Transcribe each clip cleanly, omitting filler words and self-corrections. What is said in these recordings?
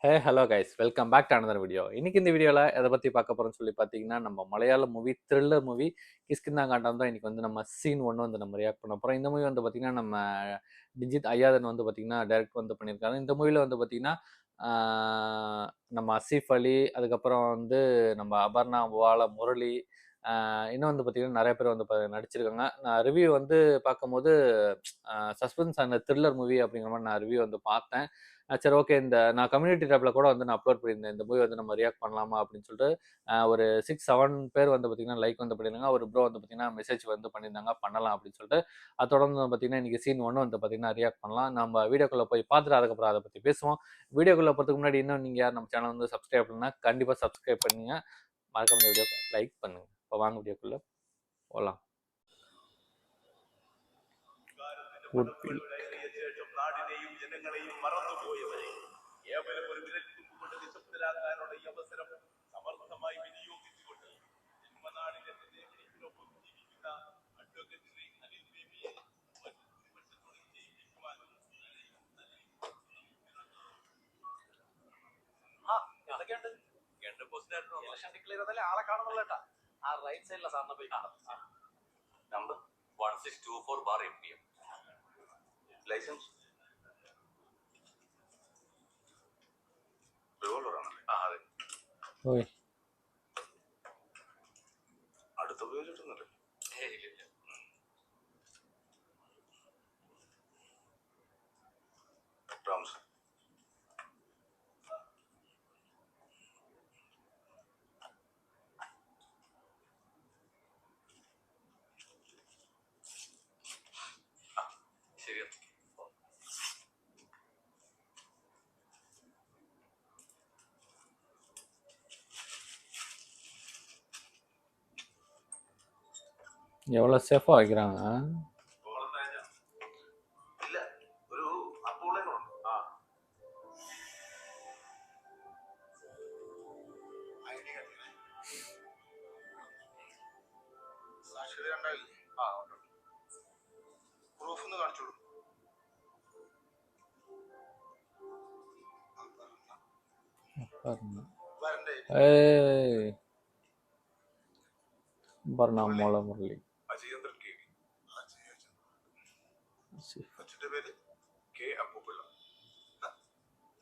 Hello guys, welcome back to another video. இன்னைக்கு இந்த வீடியோவில் எதை பற்றி பார்க்க போகிறோம்னு சொல்லி பார்த்தீங்கன்னா, நம்ம மலையாள மூவி த்ரில்லர் மூவி கிஷ்கிந்தா காண்டம் தான் இன்னைக்கு வந்து நம்ம சீன் 1 வந்து நம்ம ரியாக்ட் பண்ண போகிறோம். இந்த மூவி வந்து பார்த்தீங்கன்னா நம்ம டிஜித் ஐயாதன் வந்து பார்த்தீங்கன்னா டைரக்ட் வந்து பண்ணியிருக்காரு. இந்த மூவியில் வந்து பார்த்தீங்கன்னா நம்ம அசீஃப் அலி, அதுக்கப்புறம் வந்து நம்ம அபர்ணா வால முரளி, இன்னும் வந்து பார்த்தீங்கன்னா நிறைய பேர் வந்து நடிச்சிருக்காங்க. நான் ரிவ்யூ வந்து பார்க்கும்போது சஸ்பென்ஸ் அண்ட் த்ரில்லர் மூவி அப்படிங்கிற மாதிரி நான் ரிவ்யூ வந்து பார்த்தேன். சரி, ஓகே. நான் கம்யூனிட்டி டேப்ல கூட வந்து நான் அப்லோட் பண்ணியிருந்தேன். இந்த மூவி வந்து நம்ம ரியாக்ட் பண்ணலாமா அப்படின்னு சொல்லிட்டு ஒரு 6-7 பேர் வந்து பார்த்தீங்கன்னா லைக் வந்து பண்ணியிருந்தாங்க. ஒரு ப்ரோ வந்து பார்த்தீங்கன்னா மெசேஜ் வந்து பண்ணியிருந்தாங்க, பண்ணலாம் அப்படின்னு சொல்லிட்டு. அது தொடர்ந்து வந்து பார்த்தீங்கன்னா இன்னைக்கு சீன் 1 வந்து பார்த்தீங்கன்னா ரியாக்ட் பண்ணலாம். நம்ம வீடியோக்குள்ளே போய் பார்த்துட்டு அதுக்கப்புறம் அதை பற்றி பேசுவோம். வீடியோக்குள்ளே போகிறதுக்கு முன்னாடி இன்னும் நீங்கள் யார் நம்ம சேனல் வந்து சப்ஸ்கிரைப் பண்ணால் கண்டிப்பாக சப்ஸ்கிரைப் பண்ணுங்க, மறக்காம இந்த வீடியோக்கு லைக் பண்ணுங்க. இப்போ வாங்க வீடியோக்குள்ளே போகலாம். നാടിനെയും ജനങ്ങളെയും മറന്നുപോയവരെ കേവലം ഒരു വിരൽത്തുമ്പ് കൊണ്ട് നിശബ്ദരാക്കാനുള്ള ഈ അവസരം സമർത്ഥമായി വിനിയോഗിച്ചുകൊണ്ട് ജന്മനാടിനെ പിടിപ്പിനൊപ്പം ജീവിക്കുന്ന അഡ്വക്കേറ്റ് ശ്രീ അനിൽ ബേബിയെ ഭൂരിപക്ഷത്തോടെ ജയിപ്പിക്കുവാൻ എന്തൊക്കെയുണ്ട്? ഇലക്ഷൻ ഡിക്ലെയർ ചെയ്താലേ ആളെ കാണുന്നുള്ള കേട്ടാ. ആ റൈറ്റ് സൈഡിലെ സാറിനെ പോയി കാണാം. Number 1624/MPM. ലൈസൻസ് അടുത്ത് ഉപയോഗിച്ചിട്ടൊന്നുമില്ല. ശരി. எவ்வளோ சேஃபாக வைக்கிறாங்க. ബർണാമോള മുരളി, അച്ഛന്റെ പേര് കെ അപ്പുപിള്ള.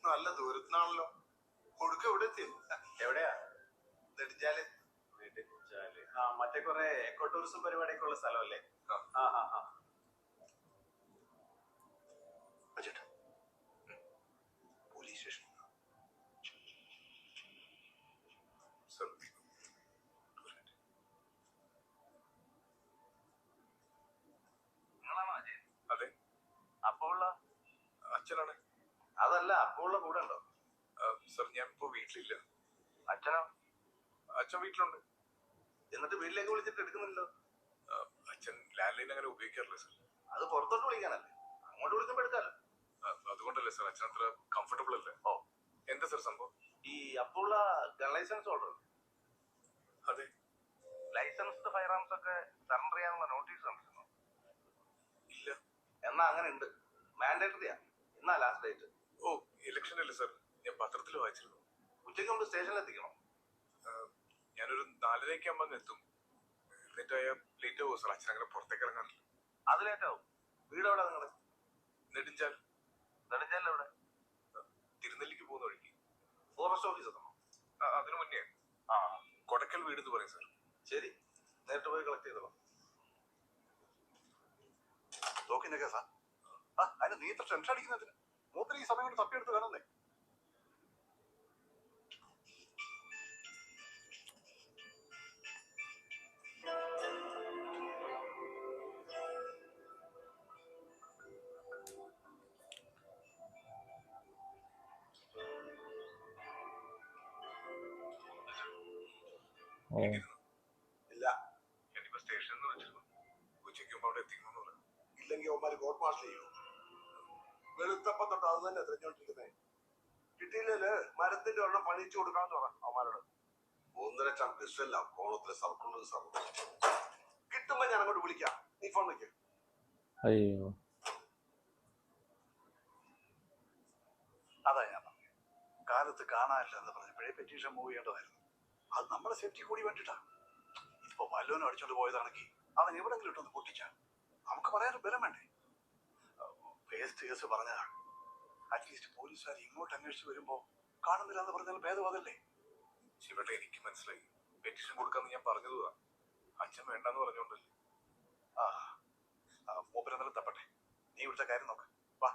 നല്ല ദൂരത്തിനാണല്ലോ. കൊടുക്ക എവിടെ എത്തി? എവിടെയാ? നെടുഞ്ചാല്. മറ്റേ കുറെ എക്കോ ടൂറിസം പരിപാടിയൊക്കെ ഉള്ള സ്ഥലമല്ലേ? Police station. നിങ്ങളാണോ അജയൻ? അതെ. അപ്പുള്ള അച്ഛനാണ്. അതല്ല, അപ്പുള്ള കൂടെ ഉണ്ടോ? സർ, ഞാൻ ഇപ്പോ വീട്ടിലില്ല. അച്ഛനോ? അച്ഛൻ വീട്ടിലുണ്ട്. എന്നിട്ട് വീട്ടിലേക്ക് വിളിച്ചിട്ട് എടുക്കുന്നില്ലല്ലോ? അച്ഛൻ ലാൻഡ് ലൈൻ അങ്ങനെ ഉപയോഗിക്കാറില്ല സർ. അത് പുറത്തോട്ട് വിളിക്കാനല്ലേ, അങ്ങോട്ട് വിളിക്കുമ്പോ എടുക്കാല്ലോ. അതുകൊണ്ടല്ലേ സർ, അച്ഛൻ അത്ര കംഫർട്ടബിൾ അല്ലേ. ഓ, എന്താ സർ സംഭവം? ഈ അപ്പുള്ള ഗൺ ലൈസൻസ് ഓർഡർ? അതെ. ലൈസൻസ്ഡ് ഫയർ ആംസ് ഒക്കെ സറണ്ടർ ചെയ്യാനുള്ള നോട്ടീസ് കണ്ടിരുന്നു? ഇല്ല. എന്നാ അങ്ങനെ ഉണ്ട്, മാൻഡേറ്ററിയാ. എന്നാ ലാസ്റ്റ് ഡേറ്റ്? ഓ, ഇലക്ഷൻ അല്ലേ സർ, ഞാൻ പത്രത്തിൽ വായിച്ചിരുന്നു. ഉച്ചയ്ക്ക് മുമ്പ് സ്റ്റേഷനിൽ എത്തിക്കണം. ഞാനൊരു 4:30 ആകുമ്പോൾ എത്തും. എന്നിട്ടായ ലേറ്റ് ആവും സർ, അച്ഛൻ അങ്ങനെ പുറത്തേക്ക് ഇറങ്ങാറില്ല. അത് ലേറ്റ് ആവും. വീട് എവിടെ നിങ്ങള്? നെടുഞ്ചാൽ. നെടുഞ്ചാലിൽ എവിടെ? തിരുനെല്ലിക്ക് പോകുന്ന വഴിക്ക്. ഫോറസ്റ്റ് ഓഫീസ് എത്തണം. അതിനു മുന്നേ കൊടക്കൽ വീട് എന്ന് പറയും സർ. ശരി, നേരിട്ട് പോയി കളക്ട് ചെയ്തോളാം. തോക്കിന്റെ കേസാ? അതിന് നീ ഇത്ര ടെൻഷൻ അടിക്കുന്നതിന്? മൂപ്പര് ഈ സമയം കൊണ്ട് തപ്പിയെടുത്ത് കാണുന്നേ. ഇല്ല, ഞാനിപ്പോ സ്റ്റേഷനിൽ വിളിച്ചിരുന്നു. ഉച്ചയ്ക്ക് മുമ്പ് അവിടെ എത്തിക്കണമെന്ന് പറഞ്ഞു. ഇല്ലെങ്കിൽ അവന്മാര് കോർട്ട് മാർഷൽ ചെയ്യും. വെളുത്തപ്പം തൊട്ട് അത് തന്നെ തെരഞ്ഞോണ്ടിരിക്കുന്നേ. കിട്ടിയില്ലേ മരത്തിന്റെ ഒരെണ്ണം പണിയിച്ചു കൊടുക്കാന്ന് പറ അവന്മാരോട്. 1.5 പിസ്റ്റല്ല കോണത്തിലെ സർക്കുലർ സാർ. കിട്ടുമ്പോ ഞാൻ അങ്ങോട്ട് വിളിക്കാം, നീ ഫോൺ വയ്ക്കും. അതാ ഞാൻ കാലത്ത് കാണാനില്ലെന്ന് പറഞ്ഞപ്പോഴേ പെറ്റീഷൻ മൂവ് ചെയ്യേണ്ടതായിരുന്നു. അത് നമ്മുടെ സേഫ്റ്റി കൂടി വേണ്ടിട്ടാ. ഇപ്പൊ വല്ലോനും അടിച്ചോണ്ട് പോയതാണെങ്കിൽ അവൻ എവിടെങ്കിലും ഇട്ടൊന്ന് പൊട്ടിച്ച നമുക്ക് പറയാനൊരു ബലം വേണ്ടേ? വേസ്റ്റ് കേസ് പറഞ്ഞതാണ്. അറ്റ്ലീസ്റ്റ് പോലീസുകാർ ഇങ്ങോട്ട് അന്വേഷിച്ച് വരുമ്പോ കാണുന്നില്ല എന്ന് പറഞ്ഞാൽ ഭേദവാദല്ലേ? ശിവട്ടെ, എനിക്ക് മനസ്സിലായി. പെറ്റീഷൻ കൊടുക്കാന്ന് ഞാൻ പറഞ്ഞതുവാ. അച്ഛൻ വേണ്ടെന്ന് പറഞ്ഞോണ്ടല്ലേ. മൂപ്പരെന്നാലും തപ്പട്ടെ. നീ ഇവിടുത്തെ കാര്യം നോക്ക്. വാ.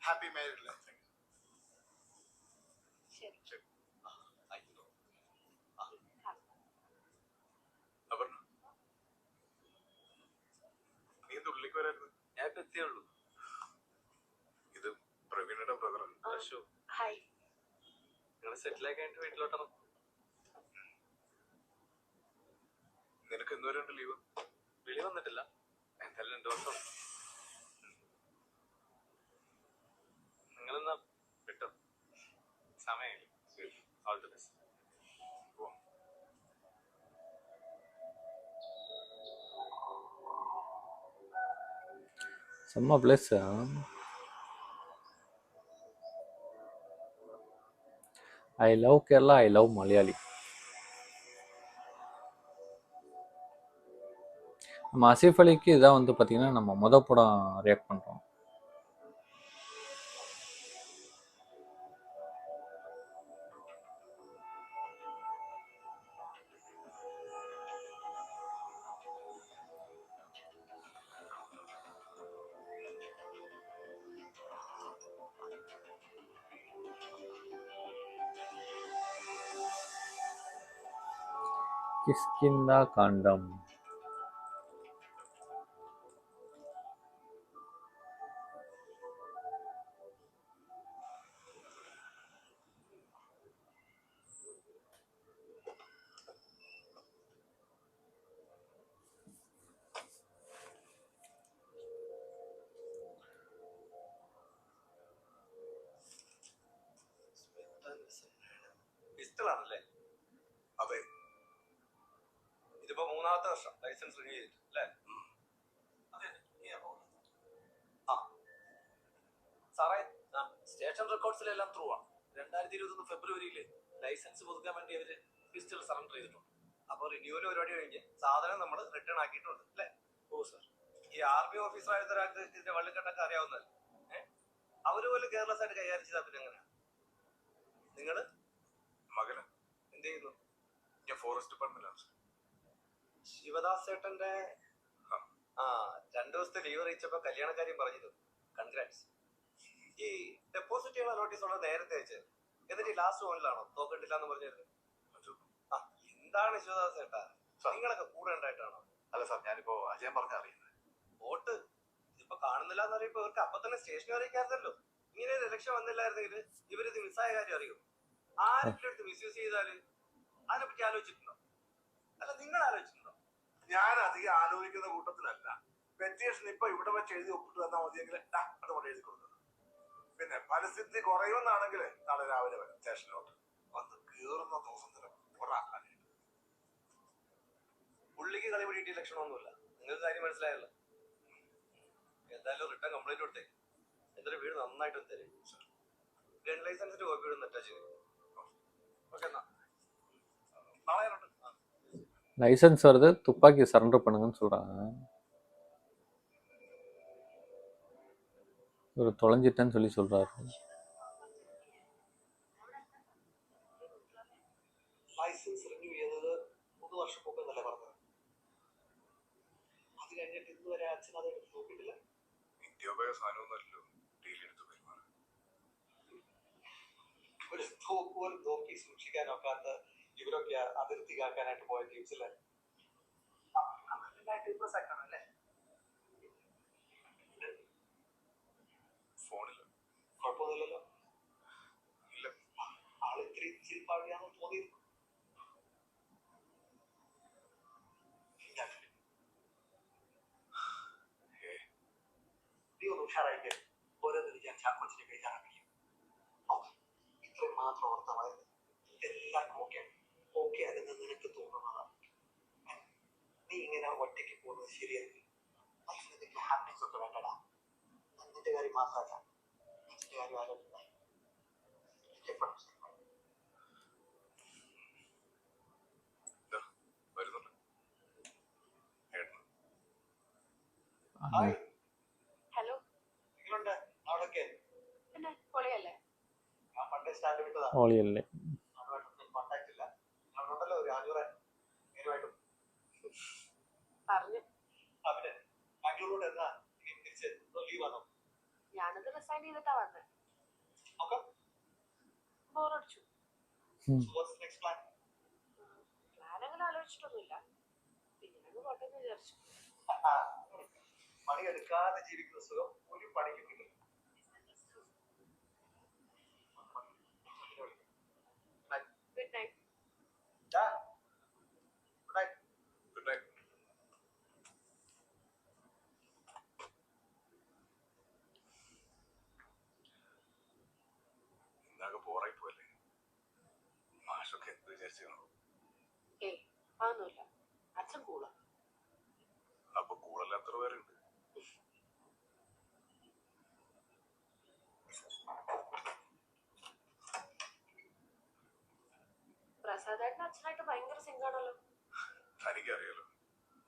Happy married life. അപർണ, നീ എന്ത് ഉള്ളിലേക്ക് വരായിരുന്നു? ഞാൻ ഇപ്പൊ എത്തിയുള്ളൂ. ഇത് പ്രവീണയുടെ ബ്രദറാണ്. ഹായ്. നിങ്ങൾ സെറ്റിലാക്കി കഴിഞ്ഞിട്ട് വീട്ടിലോട്ടാണ്. നിനക്ക് എന്തോരം ഉണ്ട് ലീവ്? വിളി വന്നിട്ടില്ല, എന്തായാലും 2 വർഷം. നിങ്ങളെന്നാ വിട്ടോ, സമയമില്ല. All the best. செம்ம place. I love Kerala, I love Malayali. நம்ம ஆசிஃப் அலிக்கு இதான் வந்து பார்த்தீங்கன்னா நம்ம படம் ரியாக்ட் பண்ணுறோம். கிஷ்கிந்தா காண்டம். പിസ്റ്റളാണല്ലേ? അതെ. ഇതിപ്പോ 3ാമത്തെ വർഷം ലൈസൻസ് റിന്യൂ ചെയ്തിട്ട് അല്ലേ? അതെ. സാറേ, സ്റ്റേഷൻ റെക്കോർഡ്സിലെല്ലാം ത്രൂ ആണ്. 2021 ഫെബ്രുവരിയിൽ ലൈസൻസ് പുതുക്കാൻ വേണ്ടി അവര് പിസ്റ്റൾ സറണ്ടർ ചെയ്തിട്ടുണ്ട്. അപ്പൊ റിന്യൂവൽ പരിപാടി കഴിഞ്ഞ് സാധനം നമ്മൾ റിട്ടേൺ ആക്കിയിട്ടുണ്ട് അല്ലേ? ഓ സർ. ഈ ആർമി ഓഫീസർ ആയിരുന്ന ഒരാൾക്ക് ഇതിന്റെ വള്ളിക്കെട്ടൊക്കെ അറിയാവുന്നതല്ലേ? അവര് പോലും കെയർലെസ് ആയിട്ട് കൈകാര്യം ചെയ്താൽ പിന്നെ എങ്ങനെയാ? നിങ്ങള് മകന് എന്ത് ചെയ്യുന്നു? ഞാൻ ഫോറസ്റ്റ് ഡിപ്പാർട്ട്മെന്റിലാണ്. ശിവദാസ് ചേട്ടന്റെ 2 ദിവസത്തെ ലീവ് അറിയിച്ചപ്പോ കല്യാണക്കാര്യം പറഞ്ഞിരുന്നു. കൺഗ്രാറ്റ്സ്. ഈ ഡെപ്പോസിറ്റ് ചെയ്യാൻ നോട്ടീസ് ഉള്ളത് നേരത്തെ അയച്ചത്, എന്നിട്ട് ലാസ്റ്റ് മോണിലാണോ തോക്കണ്ടില്ല എന്ന് പറഞ്ഞിരുന്നു? എന്താണ് ശിവദാസ് ചേട്ടാ, നിങ്ങളൊക്കെ കൂടെ ഉണ്ടായിട്ടാണോ? അല്ല സാർ, ഞാനിപ്പോ അജയൻ പറഞ്ഞ അറിയുന്നത്. വോട്ട് ഇപ്പൊ കാണുന്നില്ല എന്നറിയപ്പോ ഇവർക്ക് അപ്പൊ തന്നെ സ്റ്റേഷനിൽ അറിയിക്കാറില്ലല്ലോ. ഇങ്ങനെ ഒരു ഇലക്ഷൻ വന്നില്ലായിരുന്നെങ്കിൽ ഇവരിത് മിസ്സായ കാര്യം അറിയോ? ആരെങ്കിലും എടുത്ത് മിസ്യൂസ് ചെയ്താല് അതിനെപ്പറ്റി ആലോചിച്ചിട്ടുണ്ടോ? അല്ല, നിങ്ങൾ ആലോചിച്ചിട്ടുണ്ടോ? ഞാൻ അധികം ആലോചിക്കുന്ന കൂട്ടത്തിലല്ല. പെറ്റീഷൻ ഇപ്പൊ ഇവിടെ വെച്ച് എഴുതി ഒപ്പിട്ട് തന്നാൽ മതിയെങ്കിൽ അതുകൊണ്ട് എഴുതി കൊടുക്കുന്നത്. പിന്നെ പരിസ്ഥിതി കുറയുമെന്നാണെങ്കിൽ നാളെ രാവിലെ വരും സ്റ്റേഷനിലോട്ട്. വന്ന് കയറുന്ന ദിവസം തന്നെ പുറാക്കാനായിട്ട്. പുള്ളിക്ക് കളി പിടിയിട്ട് ലക്ഷണമൊന്നുമില്ല. നിങ്ങൾക്ക് കാര്യം മനസ്സിലായല്ലോ. എന്തായാലും റിട്ടേൺ കംപ്ലൈന്റ് കൊടുത്തേ. എന്നിട്ട് വീട് നന്നായിട്ട് തരും. ഗൺ ലൈസൻസിന്റെ കോപ്പി ഇവിടെ അറ്റാച്ച് ചെയ്തു. ഓക്കെ, എന്നാ നാളെ லைசன்ஸ் வருது, துப்பாக்கி சரண்டர் பண்ணுங்கன்னு சொல்கிறாங்க. ஒரு தொலைஞ்சிட்டேன்னு சொல்லி சொல்கிறாரு. ലൈസൻസ് റിന്യൂ ചെയ്തത് 3 വർഷം മുമ്പ് എന്നല്ലേ പറഞ്ഞത്? അത് കഴിഞ്ഞിട്ട് ഇതുവരെ അച്ഛൻ അത് എടുത്ത് നോക്കിയിട്ടില്ല. നിത്യോപയോഗ സാധനമൊന്നുമല്ലോ ഡെയിലി എടുത്ത് പെരുമാറും. ഒരു പോലും നോക്കി സൂക്ഷിക്കാൻ ഒക്കാത്ത ഇവരൊക്കെ അതിർത്തി കാക്കാനായിട്ട് പോയ ടീംസിലെ ഫോണില് കുഴപ്പമൊന്നുമില്ലല്ലോ. ഇല്ല, ആള് ഇത്തിരി ചിരിപ്പാടിയാണെന്ന് തോന്നിയിരുന്നു. നീ ഒന്ന് ഉഷാറായിക്കേ. ഓരോന്നിനും ഞാൻ ചാക്കോച്ചിനെ കഴിച്ചാണ് കഴിയും. ഇത്രയും മാത്രം ഓർത്താൽ മതി. എല്ലാവർക്കും ഓക്കെ ഓക്കെ അല്ലെന്ന് നിനക്ക് തോന്നുന്നതാണ്. അയാൾ ഒറ്റയ്ക്ക് പോകുന്നത് ശരിയല്ല. ലൈഫിൽ എന്തെങ്കിലും ഹാപ്പിനെസ് ഒക്കെ വേണ്ടടാ. നിന്റെ കാര്യം മാത്രമല്ല, നിന്റെ കാര്യം ആലോചിക്കണേ. ദാ, വരുന്നുണ്ട് ഏട്ടൻ. ഹായ്, ഹലോ, നിങ്ങളുണ്ട് അവിടൊക്കെ? പിന്നെ പൊളിയല്ലേ? ഞാൻ പണ്ടേ സ്റ്റാൻഡ് വിട്ടതാ. ഓളിയല്ലേ? അവരുമായിട്ടൊന്നും കോണ്ടാക്ട് ഇല്ല. ഞങ്ങളുണ്ടല്ലോ ഒരു ആനുറൻ നേരുമായിട്ടും. പറഞ്ഞു. അവര് ബാംഗ്ലൂരോട് എന്നാ തിരിച്ച് ലീവ് ആണോ? ഞാനത് റിസൈൻ ചെയ്തിട്ടാ വന്നത്. ഓക്കെ, ബോറടിച്ചു. What's next plan? പ്ലാൻ അങ്ങനെ ആലോചിച്ചിട്ടൊന്നുമില്ല. പിന്നെ അങ്ങ് പോട്ടെന്ന് വിചാരിച്ചു. പണിയെടുക്കാതെ ജീവിക്കുന്ന സുഖം ഒരു പണിക്ക് കിട്ടില്ല. Good night. Good night. Good night. ഇന്നാകെ ബോറായി പോയല്ലേ? മാഷൊക്കെ എന്ത് വിചാരിച്ചു കാണും? ഏയ് അതൊന്നുമില്ല. അച്ഛൻ കൂളാ. അപ്പൊ കൂടല്ലാത്ര പേരുണ്ട്. പ്രസാദേട്ടൻ അച്ഛനായിട്ട് ഭയങ്കര സിങ്കാണല്ലോ. തനിക്കറിയാലോ,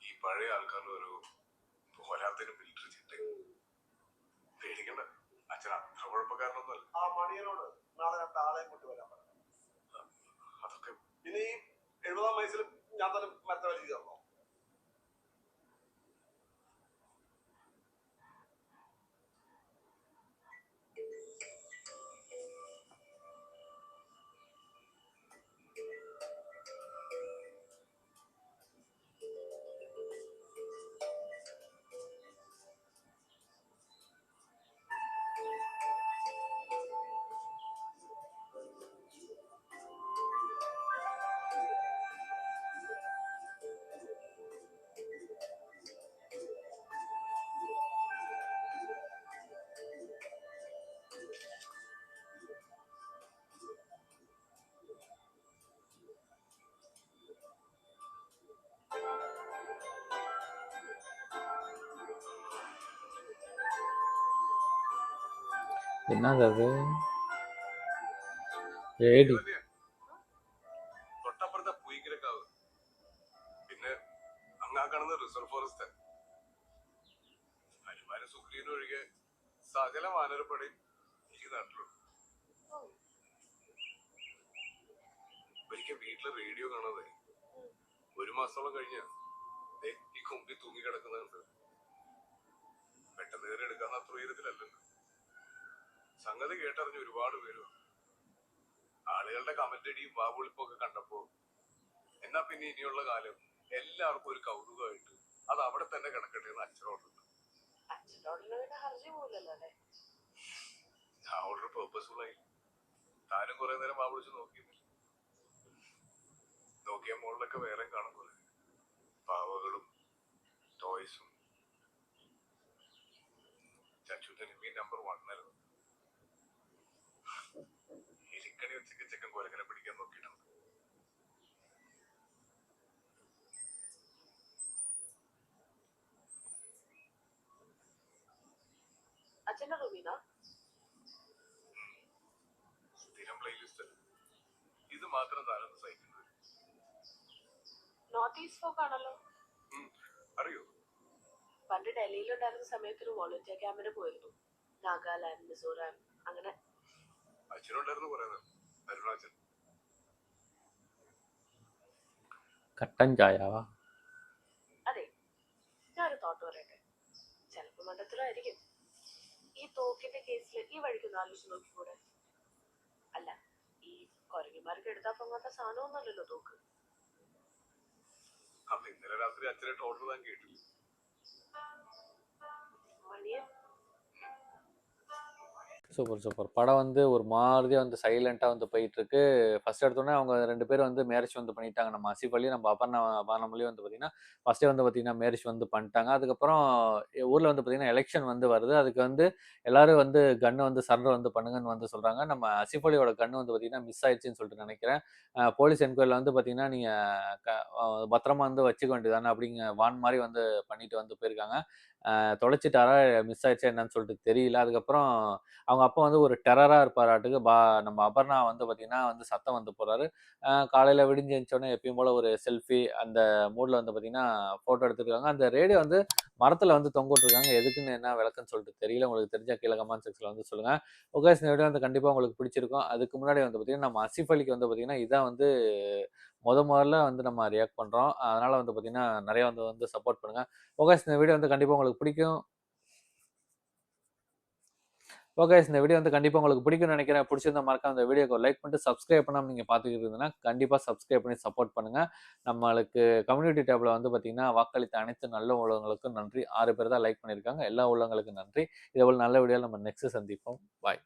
ഈ പഴയ ആൾക്കാരുടെ ഒരു പോരാത്തിന് മിലിറ്ററി ചിട്ട. പേടിക്കണ്ട, അച്ഛൻ അത്ര കുഴപ്പക്കാരനൊന്നുമല്ല. ആ മണിയനോട് നാളെ രണ്ട് ആളെയും കൊണ്ടുവരാൻ പറഞ്ഞു. അതൊക്കെ ഇനി 70-ാം വയസ്സിൽ ഞാൻ തന്നെ മരത്തെ വലിച്ചു തരണോ? என்னது ഏടി? തൊട്ടപ്പുറത്തെ പൂയിക്കരക്കാവ്, പിന്നെ അങ്ങാ കാണുന്ന റിസർവ് ഫോറസ്റ്റ്. ഹനുമാനും സുഗ്രീവനും ഒഴികെ സകല വാനരപ്പടയും ഈ നാട്ടിലുണ്ട്. ഒരിക്കൽ വീട്ടില് റേഡിയോ കാണാതെ 1 മാസത്തോളം കഴിഞ്ഞ ഈ കുമ്പി തൂങ്ങി കിടക്കുന്നുണ്ട്. പെട്ടെന്ന് കയറി എടുക്കാന്ന് അത്ര ഉയരത്തിലല്ലല്ലോ. സംഗതി കേട്ടറിഞ്ഞ് ഒരുപാട് പേര് വന്നു. ആളുകളുടെ കമന്റടിയും വാവുളിപ്പൊക്കെ കണ്ടപ്പോ എന്നാ പിന്നെ ഇനിയുള്ള കാലം എല്ലാവർക്കും ഒരു കൗതുകമായിട്ട് അത് അവിടെ തന്നെ കിടക്കട്ടെ എന്ന് അച്ഛനോടുണ്ട്. അച്ഛനോടുള്ള ഹർജി പോലല്ലോ അല്ലേ? ആ ഓർഡർ പേർപ്പസ്ഫുൾ ആയി. താനും കുറെ നേരം വാവിളിച്ച് നോക്കിയില്ല. നോക്കിയ മുകളിലൊക്കെ വേറെ കാണും പോലെ പാവകളും ടോയ്സും. ചച്ചുന്റെ നമ്പർ 1 ആയിരുന്നു. എലിക്കണി വെച്ചൊക്കെ ചെക്കൻ കൊരങ്ങനെ പിടിക്കാൻ നോക്കിയിട്ടുണ്ട്. അച്ഛന്റെ റൂമിനാ? സ്ഥിരം പ്ലേലിസ്റ്റ്. ഇത് മാത്രം താനൊന്ന് സഹിക്കുന്നത്. നോർത്ത് ഈസ്റ്റ് ഫോക്ക് ആണല്ലോ. അറിയോ? പണ്ട് ഡൽഹിയിലുണ്ടായിരുന്ന സമയത്ത് ഒരു വോളണ്ടിയർ ക്യാമ്പിന് പോയിരുന്നു. നാഗാലാൻഡ്, മിസോറാം, അങ്ങനെ. അച്ഛനുണ്ടായിരുന്നു പറയുന്നത്, അരുണാചൽ. കട്ടൻ ചായവാ? അതെ, ഞാനൊരു തോട്ട് പറയട്ടെ. ചിലപ്പോ മണ്ടത്തിലായിരിക്കും. ഈ തോക്കിന്റെ കേസിൽ ഈ വഴിക്കൊന്ന് ആലോചിച്ച് നോക്കിക്കൂടെ? അല്ല, ഈ കൊരങ്ങിമാർക്ക് എടുത്താൽ പൊങ്ങാത്ത സാധനമൊന്നുമല്ലല്ലോ തോക്ക്. അപ്പൊ ഇന്നലെ രാത്രി അച്ഛനെ ഓർഡർ താൻ കേട്ടില്ല? Maniyan so super, super. படம் வந்து ஒரு மாதிரியா வந்து சைலன்ட்டா வந்து போயிட்டுருக்கு. ஃபர்ஸ்ட் எடுத்தோனே அவங்க 2 பேரும் வந்து மேரேஜ் வந்து பண்ணிட்டாங்க. நம்ம ஆசிஃப் அலி, நம்ம அபர்ணா பானுமதியும் வந்து பார்த்தீங்கன்னா, ஃபர்ஸ்ட்டே வந்து பார்த்தீங்கன்னா மேரேஜ் வந்து பண்ட்டாங்க. அதுக்கப்புறம் ஊர்ல வந்து பார்த்தீங்கன்னா, எலக்ஷன் வந்து வருது. அதுக்கு வந்து எல்லாரும் வந்து கன்ன வந்து சரண்டர் வந்து பண்ணுங்கன்னு வந்து சொல்றாங்க. நம்ம ஆசிஃப் அலியோட கன் வந்து பார்த்தீங்கன்னா, மிஸ் ஆயிடுச்சுன்னு சொல்லிட்டு நெனைக்கிறேன். போலீஸ் என்கொயரில வந்து பார்த்தீங்கன்னா, நீங்க க அ பத்திரமா வந்து வச்சுக்க வேண்டியது தானே அப்படிங்க வார்ன் மாரி வந்து பண்ணிட்டு வந்து போயிருக்காங்க. தொலைச்சுட்டாரா, மிஸ் ஆயிடுச்சா என்னன்னு சொல்லிட்டு தெரியல. அதுக்கப்புறம் அவங்க அப்பா வந்து ஒரு டெரரா இருப்பாராட்டுக்கு. நம்ம அபர்ணா வந்து பார்த்தீங்கன்னா வந்து சத்தம் வந்து போடுறாரு. காலையில விடிஞ்சு எந்திரிச்சோனே எப்பயும் போல ஒரு செல்ஃபி அந்த மூட்ல வந்து பார்த்தீங்கன்னா, ஃபோட்டோ எடுத்துருக்காங்க. அந்த ரேடியோ வந்து மரத்துல வந்து தொங்க விட்டுருக்காங்க. எதுக்குன்னு என்ன விளக்கம்ன்னு சொல்லிட்டு தெரியல. உங்களுக்கு தெரிஞ்சா கீழ கமெண்ட் செக்ஷன்ல வந்து சொல்லுங்க. ஓகே, இந்த வீடியோ வந்து கண்டிப்பா உங்களுக்கு பிடிச்சிருக்கும். அதுக்கு முன்னாடி வந்து பார்த்தீங்கன்னா, நம்ம ஆசிஃப் அலிக்கு வந்து பார்த்தீங்கன்னா, இதான் வந்து மொதல்ல வந்து நம்ம ரியாக்ட் பண்றோம். அதனால வந்து பார்த்தீங்கன்னா, நெறைய வந்து வந்து சப்போர்ட் பண்ணுங்க. ஓகே, இந்த வீடியோ வந்து கண்டிப்பா உங்களுக்கு பிடிக்கும். ஓகே, இந்த வீடியோ வந்து கண்டிப்பா உங்களுக்கு பிடிக்கும்னு நினைக்கிறேன். பிடிச்சிருந்தா மறக்காம இந்த வீடியோக்கு ஒரு லைக் பண்ணிட்டு, சப்ஸ்கிரைப் பண்ணாம நீங்க பார்த்துக்கிட்டு இருந்தீங்கன்னா, கண்டிப்பா சப்ஸ்கிரைப் பண்ணி சப்போர்ட் பண்ணுங்க. நம்மளுக்கு கம்யூனிட்டி டேப்ல வந்து பார்த்தீங்கன்னா, வாக்களித்த அனைத்து நல்ல உள்ளவங்களுக்கும் நன்றி. 6 பேர் தான் லைக் பண்ணியிருக்காங்க. எல்லா உள்ளவங்களுக்கும் நன்றி. இதேபோல நல்ல வீடியோல நம்ம நெக்ஸ்ட் சந்திப்போம். பாய்.